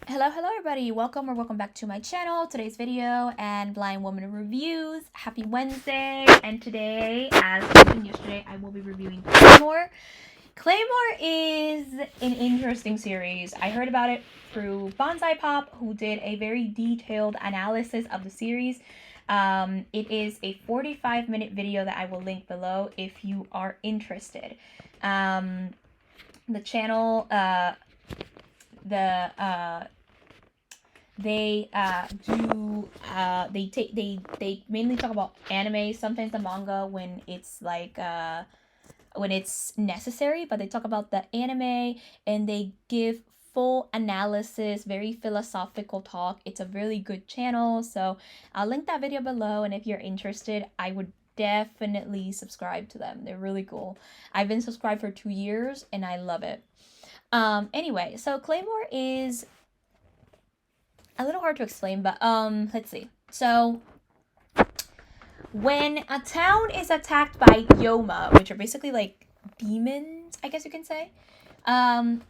Hello everybody. Welcome back to my channel. Today's video and Blind Woman Reviews. Happy Wednesday. And today, as mentioned yesterday, I will be reviewing Claymore. Claymore is an interesting series. I heard about it through Bonsai Pop, who did a very detailed analysis of the series. It is a 45-minute video that I will link below if you are interested. The channel, the they they mainly talk about anime, sometimes the manga when it's like when it's necessary, but they talk about the anime and they give full analysis, very philosophical talk. It's a really good channel, so I'll link that video below, and if you're interested, I would definitely subscribe to them. They're really cool. I've been subscribed for 2 years and I love it. Anyway, so Claymore is a little hard to explain, but let's see. So when a town is attacked by Yoma, which are basically like demons, I guess you can say, um,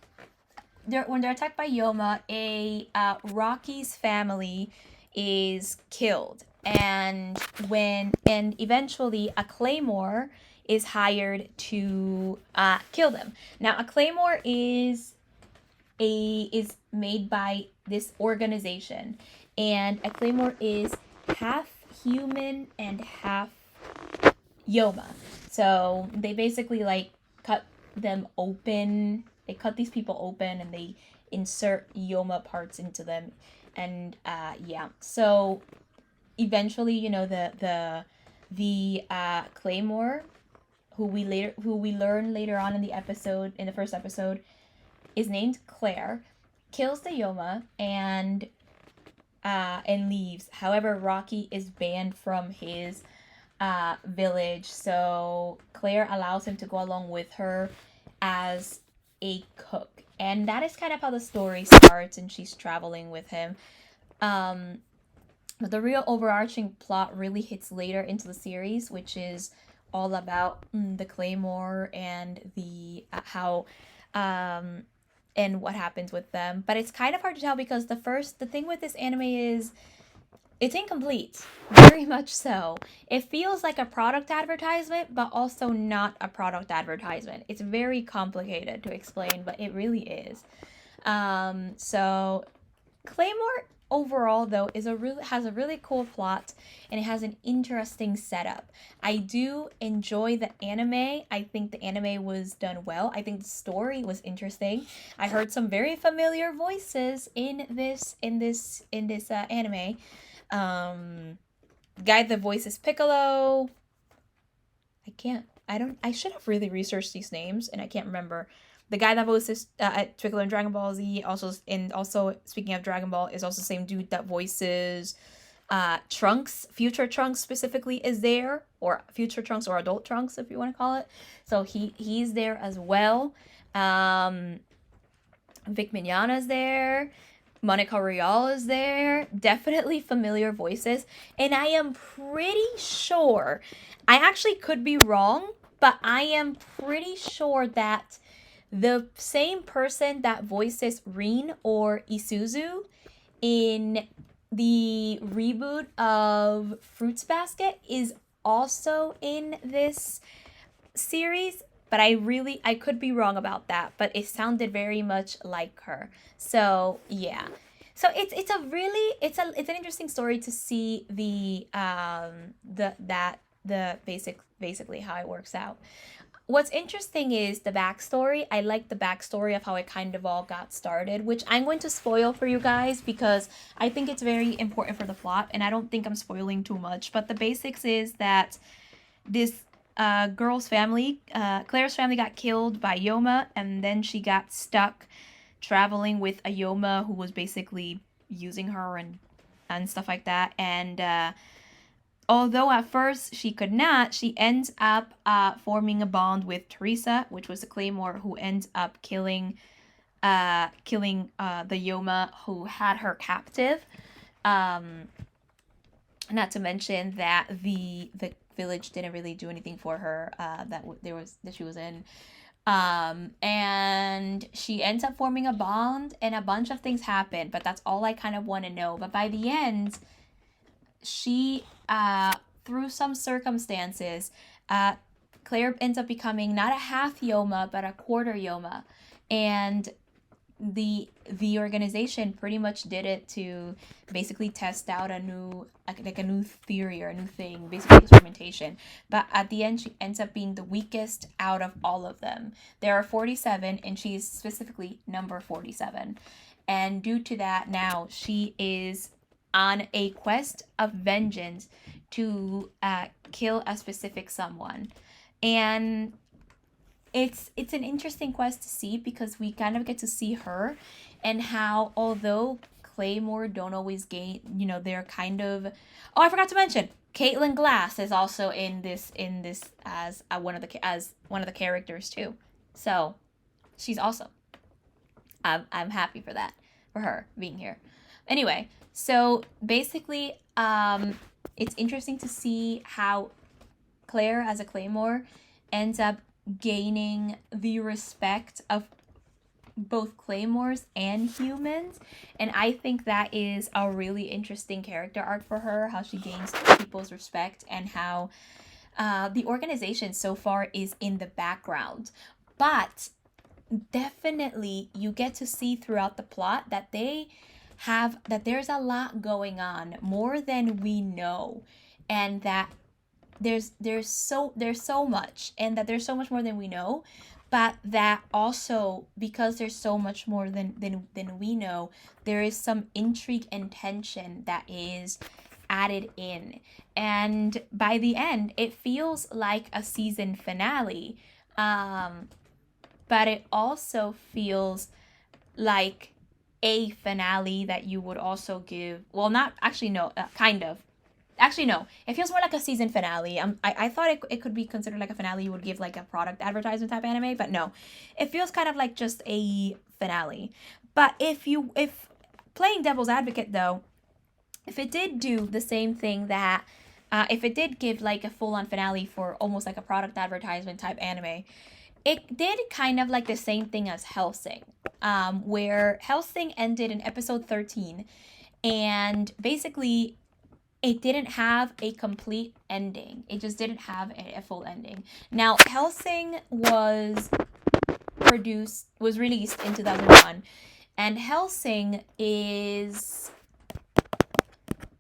when they're attacked by Yoma, a Rocky's family is killed, and eventually a Claymore is hired to kill them. Now, a Claymore is made by this organization, and a Claymore is half human and half Yoma. So they basically like cut them open. They cut these people open and they insert Yoma parts into them, and yeah. So eventually, the Claymore, who we learn later on in the episode, in the first episode, is named Claire, kills the Yoma and leaves. However, Rocky is banned from his village, so Claire allows him to go along with her as a cook, and that is kind of how the story starts. And she's traveling with him. But the real overarching plot really hits later into the series, which is all about the Claymore and the how and what happens with them. But it's kind of hard to tell because the thing with this anime is it's incomplete. Very much so. It feels like a product advertisement, but also not a product advertisement. It's very complicated to explain, but it really is. So Claymore overall though has a really cool plot, and it has an interesting setup. I do enjoy the anime. I think the anime was done well. I think the story was interesting. I heard some very familiar voices in this anime. Guy that voices Piccolo. I should have really researched these names and I can't remember. The guy that voices Piccolo in Dragon Ball Z, also speaking of Dragon Ball, is also the same dude that voices Trunks. Future Trunks specifically is there, or Future Trunks, or Adult Trunks if you want to call it. So he's there as well. Vic Mignogna's there. Monica Rial is there. Definitely familiar voices. And I am pretty sure, I actually could be wrong, but I am pretty sure that the same person that voices Rin or Isuzu in the reboot of Fruits Basket is also in this series, but I could be wrong about that, but it sounded very much like her. So yeah. So it's an interesting story to see the basically how it works out. What's interesting is the backstory. I like the backstory of how it kind of all got started, which I'm going to spoil for you guys because I think it's very important for the plot, and I don't think I'm spoiling too much. But the basics is that this girl's family, Claire's family, got killed by Yoma, and then she got stuck traveling with a Yoma who was basically using her and stuff like that. And although at first she could not, she ends up forming a bond with Teresa, which was a Claymore who ends up killing the Yoma who had her captive. Not to mention that the village didn't really do anything for her that she was in. And she ends up forming a bond, and a bunch of things happen, but that's all I kind of want to know. But by the end, she, through some circumstances, uh, Claire ends up becoming not a half Yoma, but a quarter Yoma. And the organization pretty much did it to basically test out a new, like a new theory or a new thing, basically experimentation. But at the end, she ends up being the weakest out of all of them. There are 47, and she's specifically number 47. And due to that, now she is on a quest of vengeance to kill a specific someone. And it's an interesting quest to see, because we kind of get to see her and how, although Claymore don't always gain, they're kind of, oh, I forgot to mention, Caitlin Glass is also in this as one of the characters too. So she's awesome. I'm happy for that, for her being here. Anyway, so basically, it's interesting to see how Claire as a Claymore ends up gaining the respect of both Claymores and humans. And I think that is a really interesting character arc for her, how she gains people's respect, and how the organization so far is in the background. But definitely you get to see throughout the plot that there's a lot going on, more than we know, and that there's so much, and that there's so much more than we know, but that also, because there's so much more than we know, there is some intrigue and tension that is added in. And by the end, it feels like a season finale, but it also feels like a finale that you would also give, well, not actually, no, kind of. Actually, no. It feels more like a season finale. I thought it could be considered like a finale you would give like a product advertisement type anime, but no. It feels kind of like just a finale. But if playing devil's advocate though, if it did do the same thing that, if it did give like a full-on finale for almost like a product advertisement type anime, it did kind of like the same thing as Hellsing, where Hellsing ended in episode 13, and basically it didn't have a complete ending. It just didn't have a full ending. Now, Hellsing was released in 2001, and Hellsing is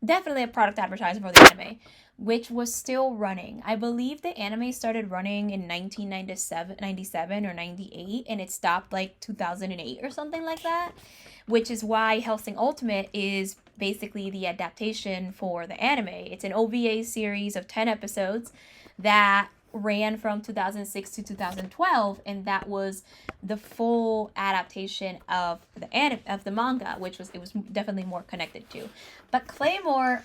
definitely a product advertisement for the anime, which was still running. I believe the anime started running in 1997 or 98, and it stopped like 2008 or something like that, which is why Hellsing Ultimate is basically the adaptation for the anime. It's an OVA series of 10 episodes that ran from 2006 to 2012, and that was the full adaptation of the manga, which was definitely more connected to. But Claymore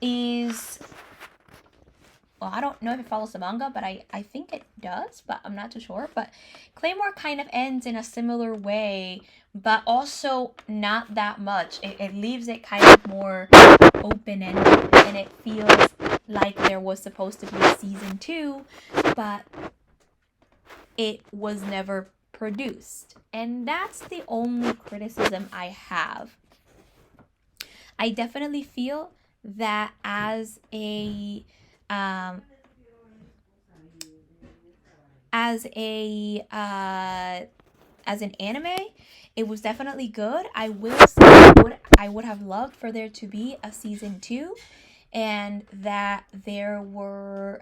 is, well, I don't know if it follows the manga, but I think it does, but I'm not too sure. But Claymore kind of ends in a similar way, but also not that much. It leaves it kind of more open-ended, and it feels like there was supposed to be a season 2, but it was never produced. And that's the only criticism I have. I definitely feel that as an anime, it was definitely good. I will say I would have loved for there to be a season 2, and that there was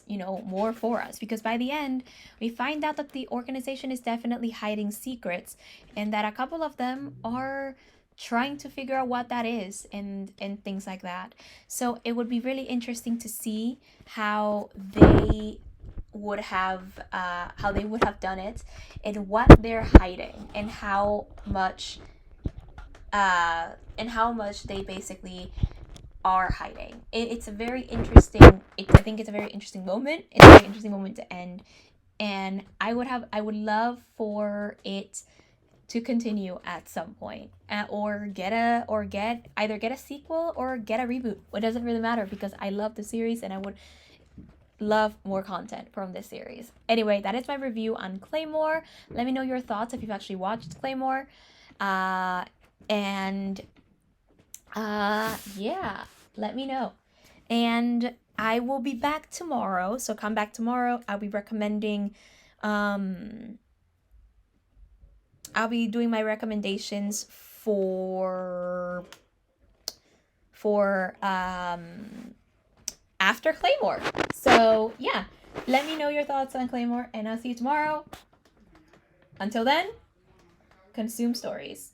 more for us, because by the end we find out that the organization is definitely hiding secrets, and that a couple of them are trying to figure out what that is, and things like that. So it would be really interesting to see how they would have done it, and what they're hiding, and how much they basically are hiding. It's a very interesting. I think it's a very interesting moment. It's a very interesting moment to end, and I would love for it to continue at some point, or get either get a sequel or get a reboot. It doesn't really matter, because I love the series, and love more content from this series. Anyway, that is my review on Claymore. Let me know your thoughts if you've actually watched Claymore. And yeah, let me know. And I will be back tomorrow, so come back tomorrow. I'll be recommending, I'll be doing my recommendations for after Claymore. So yeah, let me know your thoughts on Claymore, and I'll see you tomorrow. Until then, consume stories.